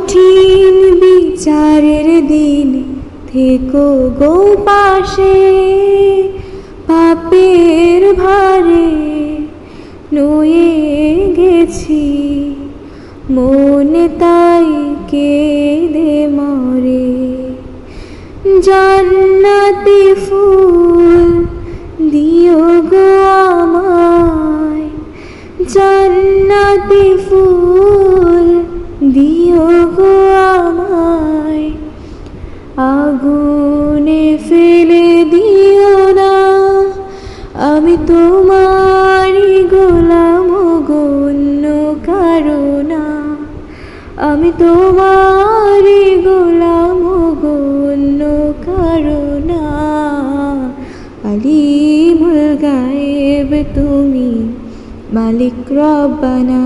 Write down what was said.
কঠিন বিচারের দিন থেকো গো পাশে, পাপের ভারে নুয়ে গেছি মনে তাই কেঁদে মরে। জান্নাতি ফুল দিও গো আমায়, জান্নাতি ফুল দিও গো আমায়। আগুনে ফেলে দিও না, আমি তোমারই গোলাম গো, অন্য কারো না। আমি তোমারই গোলাম গো, অন্য কারো না। আলিমুল গায়েব তুমি, মালিক রব্বানা।